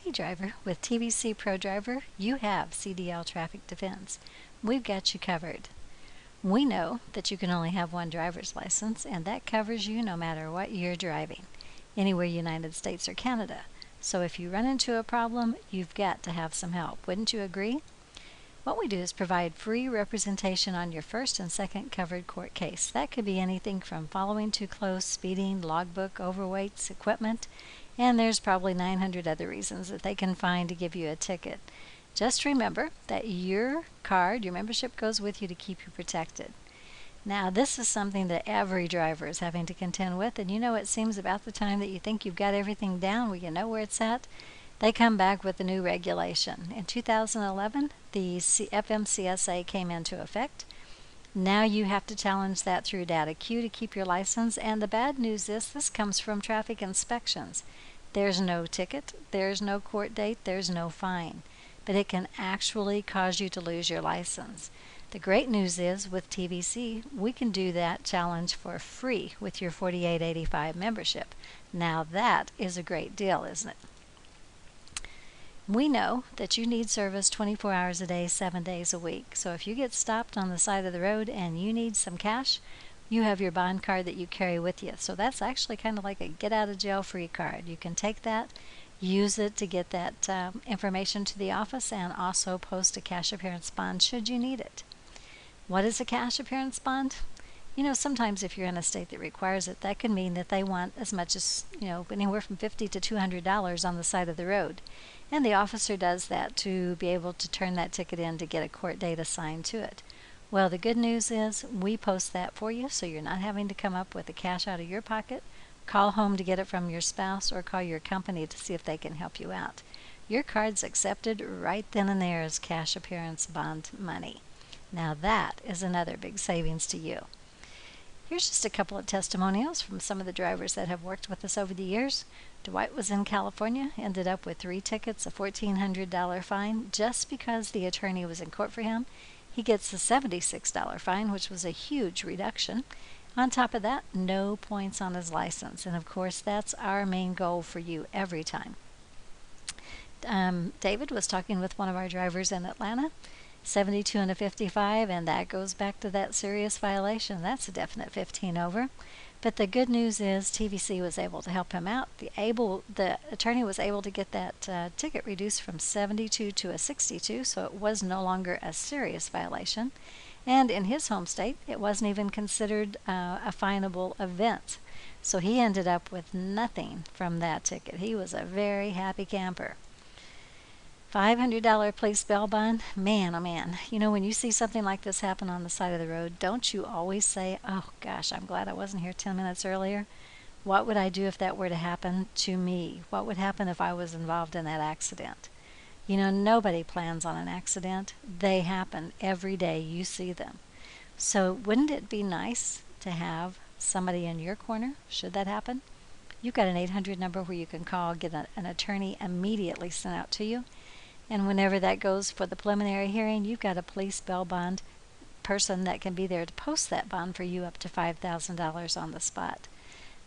Hey driver, with TVC Pro Driver, you have CDL traffic defense. We've got you covered. We know that you can only have one driver's license, and that covers you no matter what you're driving, anywhere United States or Canada. So if you run into a problem, you've got to have some help. Wouldn't you agree? What we do is provide free representation on your first and second covered court case. That could be anything from following too close, speeding, logbook, overweights, equipment, and there's probably 900 other reasons that they can find to give you a ticket. Just remember that your card, your membership goes with you to keep you protected. Now, this is something that every driver is having to contend with, and it seems about the time that you think you've got everything down, where you know where it's at, they come back with a new regulation. In 2011, the FMCSA came into effect. Now you have to challenge that through data queue to keep your license, and the bad news is this comes from traffic inspections. There's no ticket, there's no court date, there's no fine, but it can actually cause you to lose your license. The great news is with TVC, we can do that challenge for free with your $48.85 membership. Now that is a great deal, isn't it? We know that you need service 24 hours a day, 7 days a week. So if you get stopped on the side of the road and you need some cash, you have your bond card that you carry with you. So that's actually kind of like a get out of jail free card. You can take that, use it to get that information to the office, and also post a cash appearance bond should you need it. What is a cash appearance bond? Sometimes if you're in a state that requires it, that could mean that they want as much as, anywhere from $50 to $200 on the side of the road. And the officer does that to be able to turn that ticket in to get a court date assigned to it. Well, the good news is we post that for you, so you're not having to come up with the cash out of your pocket, call home to get it from your spouse, or call your company to see if they can help you out. Your card's accepted right then and there as cash appearance bond money. Now that is another big savings to you. Here's just a couple of testimonials from some of the drivers that have worked with us over the years. Dwight was in California, ended up with 3 tickets, a $1,400 fine, just because the attorney was in court for him. He gets a $76 fine, which was a huge reduction. On top of that, no points on his license. And of course, that's our main goal for you every time. David was talking with one of our drivers in Atlanta, 72 and a 55, and that goes back to that serious violation. That's a definite 15 over. But the good news is TVC was able to help him out. The attorney was able to get that ticket reduced from 72 to a 62, so it was no longer a serious violation. And in his home state, it wasn't even considered a finable event. So he ended up with nothing from that ticket. He was a very happy camper. $500 police bail bond, man, oh man. When you see something like this happen on the side of the road, don't you always say, oh gosh, I'm glad I wasn't here 10 minutes earlier? What would I do if that were to happen to me? What would happen if I was involved in that accident? Nobody plans on an accident. They happen every day. You see them. So wouldn't it be nice to have somebody in your corner should that happen? You've got an 800 number where you can call, get an attorney immediately sent out to you. And whenever that goes for the preliminary hearing, you've got a police bail bond person that can be there to post that bond for you up to $5,000 on the spot.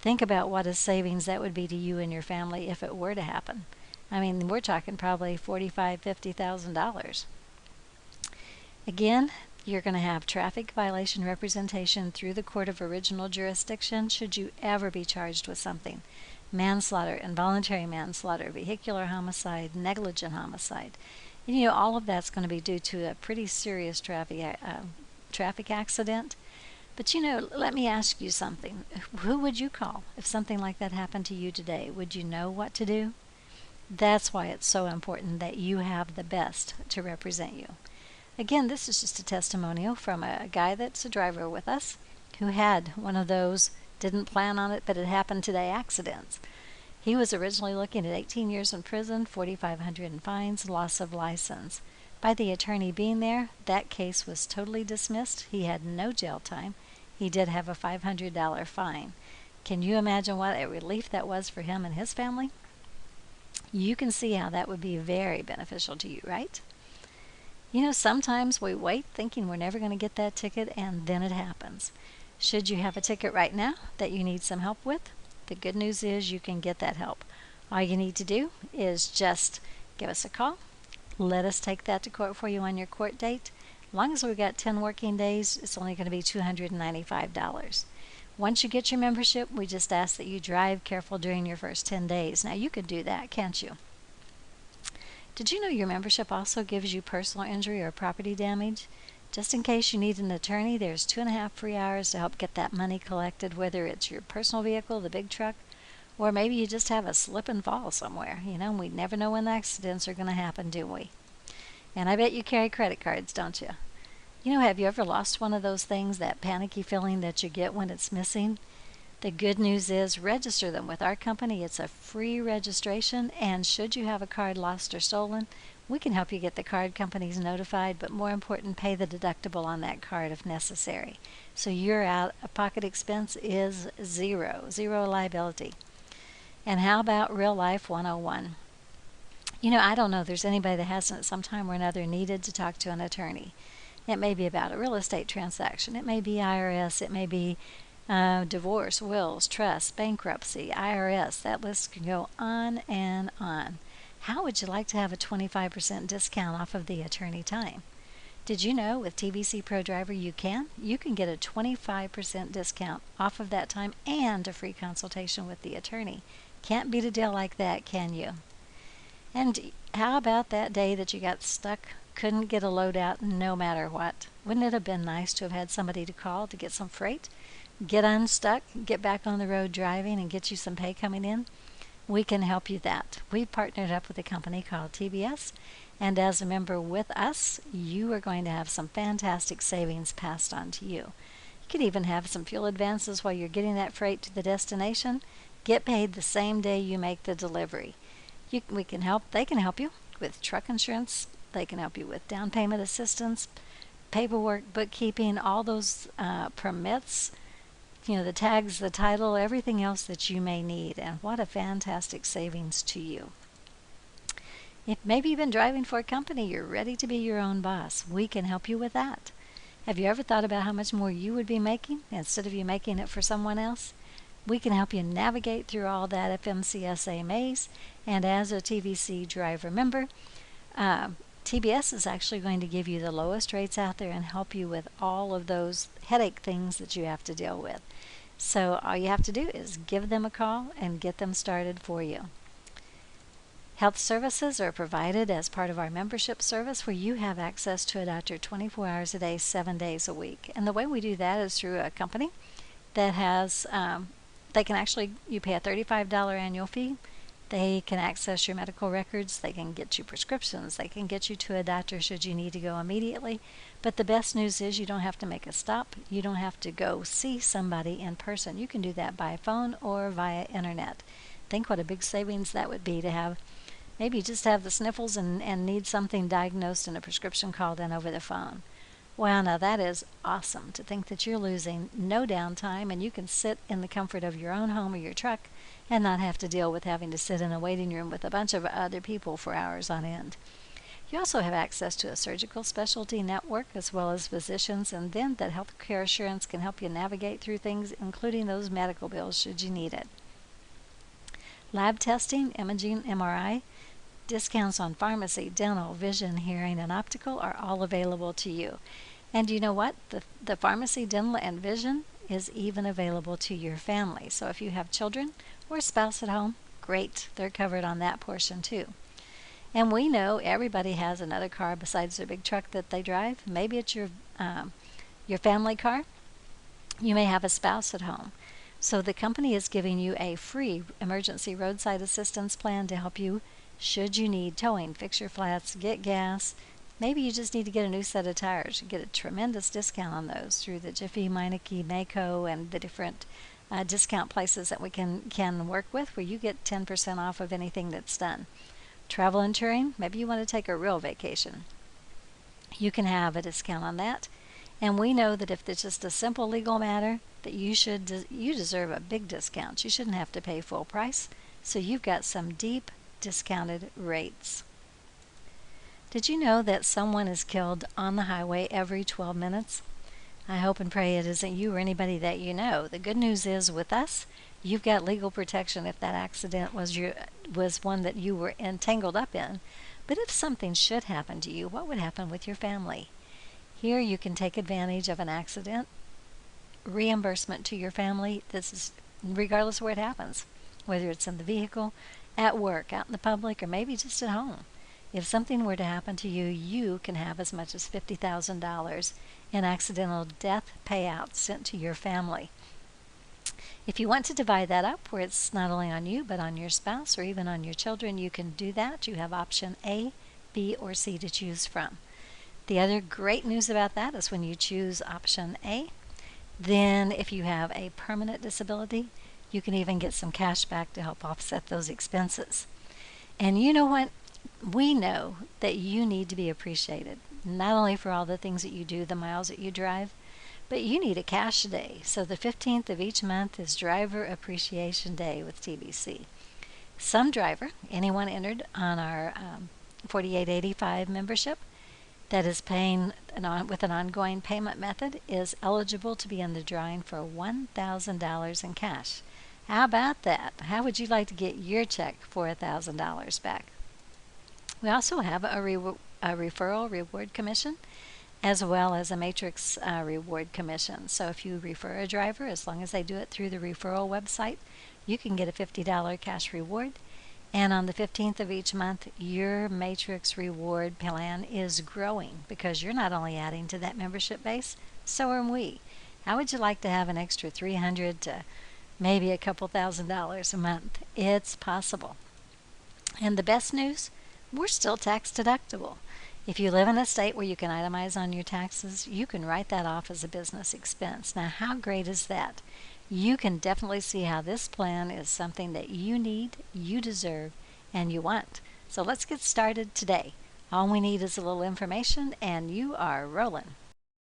Think about what a savings that would be to you and your family if it were to happen. I mean, we're talking probably $45,000, $50,000. Again, you're going to have traffic violation representation through the court of original jurisdiction should you ever be charged with something. Manslaughter, involuntary manslaughter, vehicular homicide, negligent homicide. And all of that's going to be due to a pretty serious traffic accident. But let me ask you something. Who would you call if something like that happened to you today? Would you know what to do? That's why it's so important that you have the best to represent you. Again, this is just a testimonial from a guy that's a driver with us who had one of those didn't plan on it, but it happened today accidents. He was originally looking at 18 years in prison, $4,500 in fines, loss of license. By the attorney being there, that case was totally dismissed. He had no jail time. He did have a $500 fine. Can you imagine what a relief that was for him and his family? You can see how that would be very beneficial to you, right? Sometimes we wait thinking we're never going to get that ticket, and then it happens. Should you have a ticket right now that you need some help with, the good news is you can get that help. All you need to do is just give us a call. Let us take that to court for you on your court date. As long as we've got 10 working days, it's only going to be $295. Once you get your membership, we just ask that you drive careful during your first 10 days. Now, you could do that, can't you? Did you know your membership also gives you personal injury or property damage? Just in case you need an attorney, there's 2.5 free hours to help get that money collected, whether it's your personal vehicle, the big truck, or maybe you just have a slip and fall somewhere. We never know when the accidents are going to happen, do we? And I bet you carry credit cards, don't you? Have you ever lost one of those things, that panicky feeling that you get when it's missing? The good news is register them with our company. It's a free registration, and should you have a card lost or stolen, we can help you get the card companies notified, but more important, pay the deductible on that card if necessary. So your out-of-pocket expense is zero liability. And how about Real Life 101? I don't know if there's anybody that hasn't at some time or another needed to talk to an attorney. It may be about a real estate transaction. It may be IRS. It may be divorce, wills, trust, bankruptcy, IRS. That list can go on and on. How would you like to have a 25% discount off of the attorney time? Did you know with TVC Pro Driver you can get a 25% discount off of that time and a free consultation with the attorney? Can't beat a deal like that, can you? And how about that day that you got stuck, couldn't get a load out no matter what? Wouldn't it have been nice to have had somebody to call to get some freight, get unstuck, get back on the road driving, and get you some pay coming in? We can help you that. We've partnered up with a company called TVS, and as a member with us, you are going to have some fantastic savings passed on to you. You could even have some fuel advances while you're getting that freight to the destination. Get paid the same day you make the delivery. They can help you with truck insurance. They can help you with down payment assistance, paperwork, bookkeeping, all those permits, the tags, the title, everything else that you may need. And what a fantastic savings to you. If maybe you've been driving for a company, you're ready to be your own boss, we can help you with that. Have you ever thought about how much more you would be making instead of you making it for someone else? We can help you navigate through all that FMCSA maze. And as a TVC driver member, TBS is actually going to give you the lowest rates out there and help you with all of those headache things that you have to deal with. So all you have to do is give them a call and get them started for you. Health services are provided as part of our membership service, where you have access to a doctor 24 hours a day, 7 days a week. And the way we do that is through a company that has, you pay a $35 annual fee. They can access your medical records. They can get you prescriptions. They can get you to a doctor should you need to go immediately. But the best news is you don't have to make a stop. You don't have to go see somebody in person. You can do that by phone or via internet. Think what a big savings that would be to have. Maybe you just have the sniffles and need something diagnosed and a prescription called in over the phone. Wow, now that is awesome to think that you're losing no downtime and you can sit in the comfort of your own home or your truck and not have to deal with having to sit in a waiting room with a bunch of other people for hours on end. You also have access to a surgical specialty network as well as physicians, and then that healthcare assurance can help you navigate through things, including those medical bills should you need it. Lab testing, imaging, MRI, discounts on pharmacy, dental, vision, hearing, and optical are all available to you. And you know what? The pharmacy, dental, and vision is even available to your family. So if you have children or a spouse at home, great. They're covered on that portion too. And we know everybody has another car besides their big truck that they drive. Maybe it's your family car. You may have a spouse at home. So the company is giving you a free emergency roadside assistance plan to help you should you need towing, fix your flats, get gas. Maybe you just need to get a new set of tires. You get a tremendous discount on those through the Jiffy, Meineke, Maaco, and the different discount places that we can work with, where you get 10% off of anything that's done. Travel and touring, maybe you want to take a real vacation. You can have a discount on that. And we know that if it's just a simple legal matter, that you deserve a big discount. You shouldn't have to pay full price. So you've got some deep discounted rates. Did you know that someone is killed on the highway every 12 minutes? I hope and pray it isn't you or anybody that you know. The good news is with us, You've got legal protection if that accident was one that you were entangled up in. But if something should happen to you, what would happen with your family? Here you can take advantage of an accident reimbursement to your family. This is regardless of where it happens, whether it's in the vehicle, at work, out in the public, or maybe just at home. If something were to happen to you, you can have as much as $50,000 in accidental death payouts sent to your family. If you want to divide that up where it's not only on you but on your spouse or even on your children, you can do that. You have option A, B, or C to choose from. The other great news about that is when you choose option A, then if you have a permanent disability, you can even get some cash back to help offset those expenses. And you know what? We know that you need to be appreciated, not only for all the things that you do, the miles that you drive, but you need a cash day. So the 15th of each month is Driver Appreciation Day with TVC. Some driver, anyone entered on our 4885 membership, that is paying with an ongoing payment method is eligible to be in the drawing for $1,000 in cash. How about that? How would you like to get your check for $1,000 back? We also have a referral reward commission as well as a matrix reward commission. So if you refer a driver, as long as they do it through the referral website, you can get a $50 cash reward. And on the 15th of each month, your matrix reward plan is growing because you're not only adding to that membership base, so are we. How would you like to have an extra $300 to maybe a couple $1,000s a month? It's possible. And the best news, we're still tax deductible. If you live in a state where you can itemize on your taxes, you can write that off as a business expense. Now, how great is that? You can definitely see how this plan is something that you need, you deserve, and you want. So let's get started today. All we need is a little information, and you are rolling.